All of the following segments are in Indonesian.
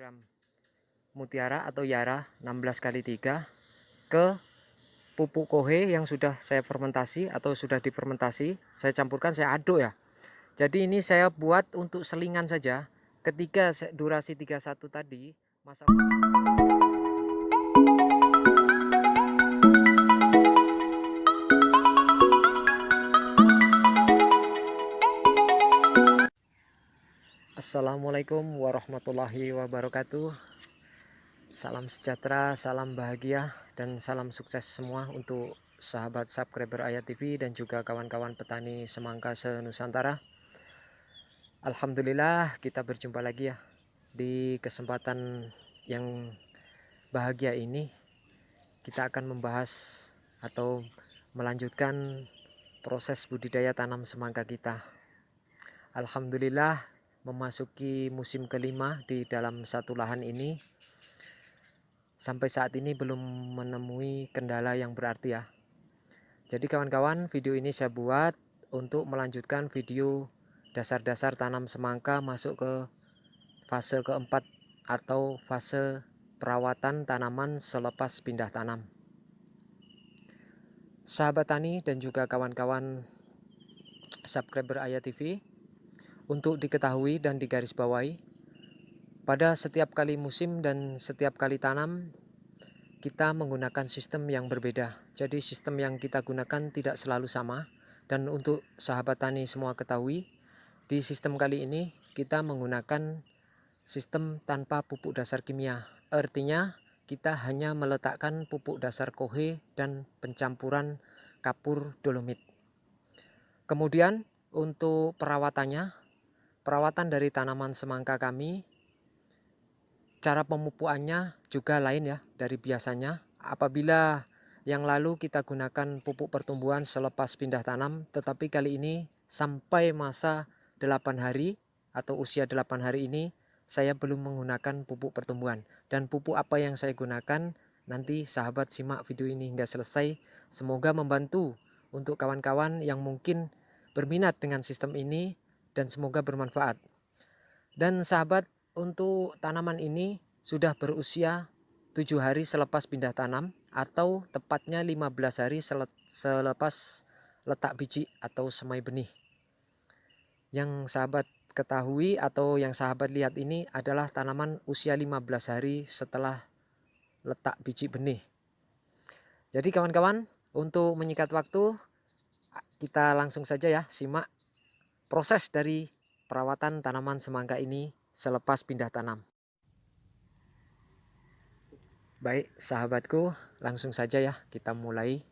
gram mutiara atau Yara 16x3 ke pupuk kohe yang sudah saya fermentasi atau sudah difermentasi. Saya campurkan, saya aduk ya. Jadi ini saya buat untuk selingan saja. Ketika durasi 31 tadi masa Assalamualaikum warahmatullahi wabarakatuh. Salam sejahtera, salam bahagia, dan salam sukses semua untuk sahabat subscriber Ayat TV dan juga kawan-kawan petani semangka se-Nusantara. Alhamdulillah kita berjumpa lagi ya. Di kesempatan yang bahagia ini kita akan membahas atau melanjutkan proses budidaya tanam semangka kita. Alhamdulillah memasuki musim kelima di dalam satu lahan ini. Sampai saat ini belum menemui kendala yang berarti ya. Jadi kawan-kawan, video ini saya buat untuk melanjutkan video dasar-dasar tanam semangka masuk ke fase keempat atau fase perawatan tanaman selepas pindah tanam. Sahabat tani dan juga kawan-kawan subscriber Ayat TV, untuk diketahui dan digarisbawahi, pada setiap kali musim dan setiap kali tanam kita menggunakan sistem yang berbeda. Jadi sistem yang kita gunakan tidak selalu sama. Dan untuk sahabat tani semua ketahui, di sistem kali ini kita menggunakan sistem tanpa pupuk dasar kimia. Artinya kita hanya meletakkan pupuk dasar kohe dan pencampuran kapur dolomit. Kemudian untuk perawatan dari tanaman semangka kami, cara pemupukannya juga lain ya dari biasanya. Apabila yang lalu kita gunakan pupuk pertumbuhan selepas pindah tanam, tetapi kali ini sampai masa 8 hari atau usia 8 hari ini saya belum menggunakan pupuk pertumbuhan. Dan pupuk apa yang saya gunakan, nanti sahabat simak video ini hingga selesai. Semoga membantu untuk kawan-kawan yang mungkin berminat dengan sistem ini dan semoga bermanfaat. Dan sahabat, untuk tanaman ini sudah berusia 7 hari selepas pindah tanam atau tepatnya 15 hari selepas letak biji atau semai benih. Yang sahabat ketahui atau yang sahabat lihat ini adalah tanaman usia 15 hari setelah letak biji benih. Jadi kawan-kawan, untuk menyikat waktu, kita langsung saja ya simak proses dari perawatan tanaman semangka ini selepas pindah tanam. Baik sahabatku, langsung saja ya kita mulai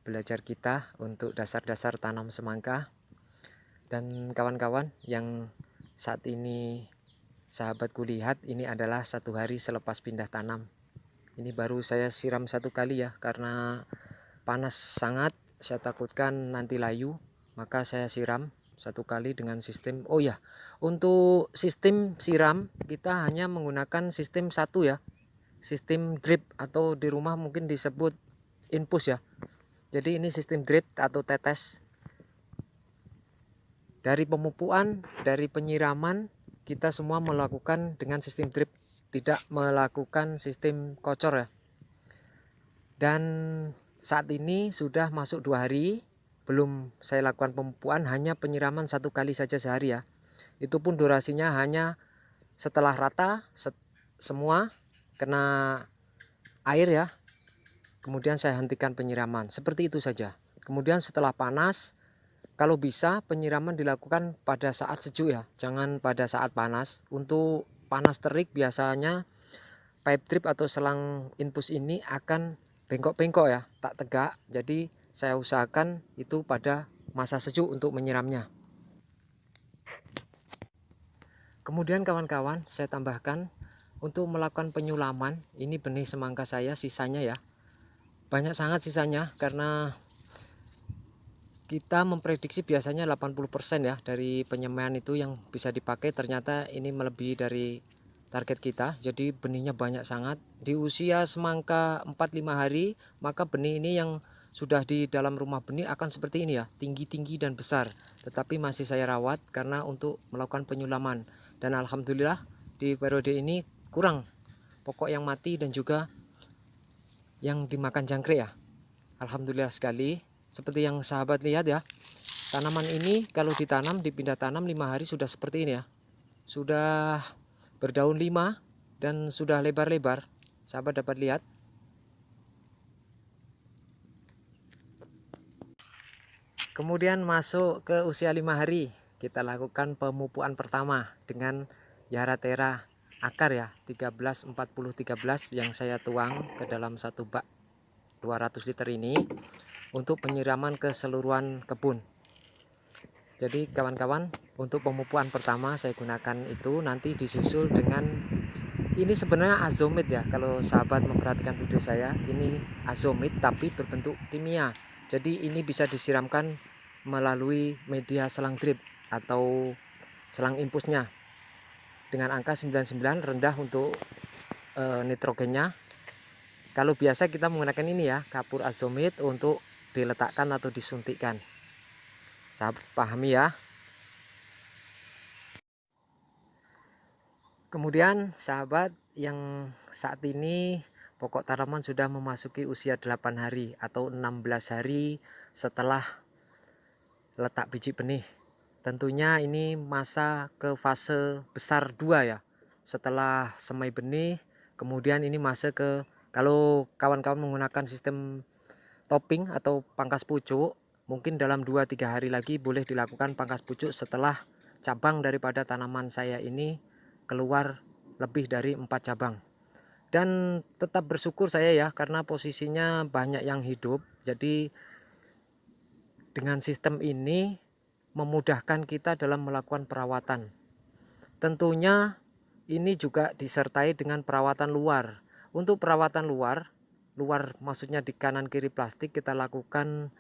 belajar kita untuk dasar-dasar tanam semangka. Dan kawan-kawan yang saat ini sahabatku lihat, ini adalah 1 hari selepas pindah tanam. Ini baru saya siram 1 kali ya, karena panas sangat, saya takutkan nanti layu, maka saya siram 1 kali dengan sistem. Oh ya, untuk sistem siram kita hanya menggunakan sistem 1 ya, sistem drip atau di rumah mungkin disebut infus ya. Jadi ini sistem drip atau tetes. Dari pemupukan, dari penyiraman, kita semua melakukan dengan sistem drip, tidak melakukan sistem kocor ya. Dan saat ini sudah masuk 2 hari belum saya lakukan pemupukan, hanya penyiraman 1 kali saja sehari ya. Itu pun durasinya hanya setelah rata semua kena air ya, kemudian saya hentikan penyiraman, seperti itu saja. Kemudian setelah panas, kalau bisa penyiraman dilakukan pada saat sejuk ya, jangan pada saat panas. Untuk panas terik biasanya pipe drip atau selang infus ini akan bengkok-bengkok ya, tak tegak. Jadi saya usahakan itu pada masa sejuk untuk menyiramnya. Kemudian kawan-kawan, saya tambahkan untuk melakukan penyulaman. Ini benih semangka saya sisanya ya, banyak sangat sisanya, karena kita memprediksi biasanya 80% ya dari penyemaian itu yang bisa dipakai. Ternyata ini melebihi dari target kita, jadi benihnya banyak sangat. Di usia semangka 4-5 hari, maka benih ini yang sudah di dalam rumah benih akan seperti ini ya, tinggi-tinggi dan besar. Tetapi masih saya rawat karena untuk melakukan penyulaman. Dan alhamdulillah di periode ini kurang pokok yang mati dan juga yang dimakan jangkrik ya. Alhamdulillah sekali. Seperti yang sahabat lihat ya, tanaman ini kalau ditanam, dipindah tanam 5 hari sudah seperti ini ya. Sudah berdaun 5 dan sudah lebar-lebar. Sahabat dapat lihat. Kemudian masuk ke usia 5 hari, kita lakukan pemupukan pertama dengan Yara-Thera akar ya, 13-40-13 yang saya tuang ke dalam satu bak 200 liter ini untuk penyiraman keseluruhan kebun. Jadi kawan-kawan, untuk pemupukan pertama saya gunakan itu, nanti disusul dengan ini sebenarnya azomit ya. Kalau sahabat memperhatikan video saya, ini azomit tapi berbentuk kimia. Jadi ini bisa disiramkan melalui media selang drip atau selang impusnya dengan angka 99, rendah untuk nitrogennya. Kalau biasa kita menggunakan ini ya, kapur azomit untuk diletakkan atau disuntikkan. Sahabat pahami ya. Kemudian sahabat, yang saat ini pokok tanaman sudah memasuki usia 8 hari atau 16 hari setelah letak biji benih. Tentunya ini masa ke fase besar 2 ya. Setelah semai benih, kemudian ini masa ke, kalau kawan-kawan menggunakan sistem topping atau pangkas pucuk, mungkin dalam 2-3 hari lagi boleh dilakukan pangkas pucuk setelah cabang daripada tanaman saya ini keluar lebih dari 4 cabang. Dan tetap bersyukur saya ya, karena posisinya banyak yang hidup. Jadi dengan sistem ini memudahkan kita dalam melakukan perawatan. Tentunya ini juga disertai dengan perawatan luar. Untuk perawatan luar maksudnya di kanan kiri plastik kita lakukan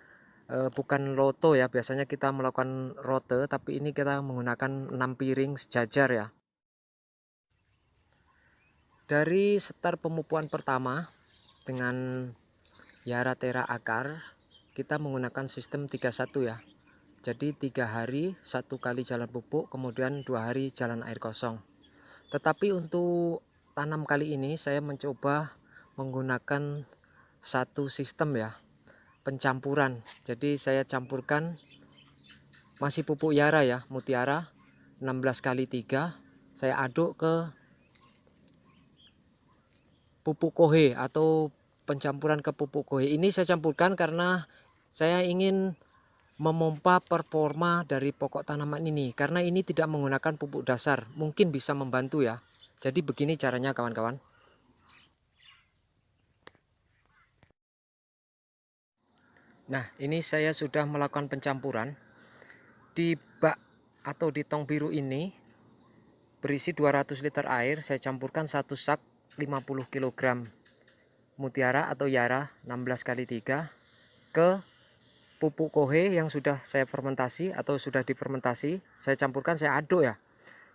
bukan loto ya, biasanya kita melakukan rote, tapi ini kita menggunakan 6 piring sejajar ya. Dari setar pemupukan pertama dengan Yara-Thera akar, kita menggunakan sistem 31 ya. Jadi 3 hari 1 kali jalan pupuk, kemudian 2 hari jalan air kosong. Tetapi untuk tanam kali ini saya mencoba menggunakan satu sistem ya, pencampuran. Jadi saya campurkan masih pupuk Yara ya, Mutiara 16 kali 3, saya aduk ke pupuk kohe atau pencampuran ke pupuk kohe. Ini saya campurkan karena saya ingin memompa performa dari pokok tanaman ini, karena ini tidak menggunakan pupuk dasar, mungkin bisa membantu ya. Jadi begini caranya kawan-kawan. Nah, ini saya sudah melakukan pencampuran di bak atau di tong biru ini berisi 200 liter air. Saya campurkan 1 sak 50 kg Mutiara atau Yara 16 kali 3 ke pupuk kohe yang sudah saya fermentasi atau sudah difermentasi. Saya campurkan, saya aduk ya.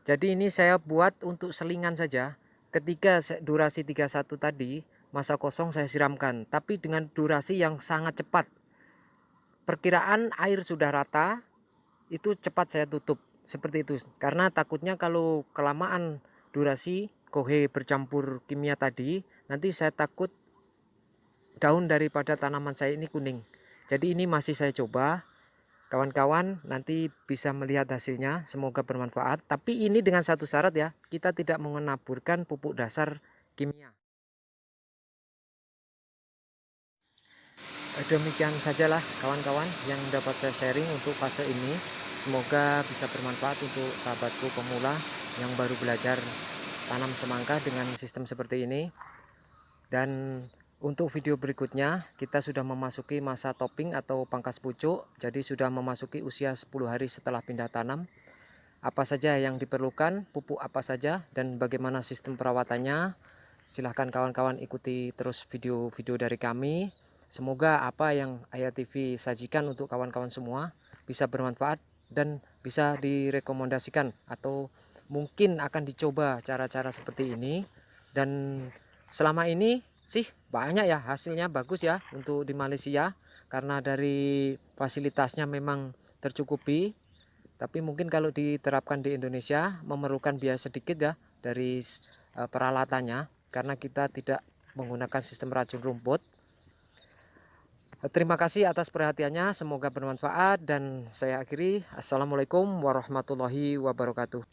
Jadi ini saya buat untuk selingan saja. Ketika durasi 31 tadi, masa kosong saya siramkan, tapi dengan durasi yang sangat cepat. Perkiraan air sudah rata, itu cepat saya tutup seperti itu, karena takutnya kalau kelamaan durasi kohe bercampur kimia tadi, nanti saya takut daun daripada tanaman saya ini kuning. Jadi ini masih saya coba. Kawan-kawan nanti bisa melihat hasilnya, semoga bermanfaat. Tapi ini dengan satu syarat ya, kita tidak menaburkan pupuk dasar kimia. Demikian sajalah kawan-kawan yang dapat saya sharing untuk fase ini. Semoga bisa bermanfaat untuk sahabatku pemula yang baru belajar tanam semangka dengan sistem seperti ini. Dan untuk video berikutnya kita sudah memasuki masa topping atau pangkas pucuk. Jadi sudah memasuki usia 10 hari setelah pindah tanam. Apa saja yang diperlukan, pupuk apa saja, dan bagaimana sistem perawatannya, silahkan kawan-kawan ikuti terus video-video dari kami. Semoga apa yang Ayah TV sajikan untuk kawan-kawan semua bisa bermanfaat dan bisa direkomendasikan, atau mungkin akan dicoba cara-cara seperti ini. Dan selama ini sih banyak ya, hasilnya bagus ya untuk di Malaysia, karena dari fasilitasnya memang tercukupi. Tapi mungkin kalau diterapkan di Indonesia memerlukan biaya sedikit ya, dari peralatannya karena kita tidak menggunakan sistem racun rumput. Terima kasih atas perhatiannya, semoga bermanfaat dan saya akhiri. Assalamualaikum warahmatullahi wabarakatuh.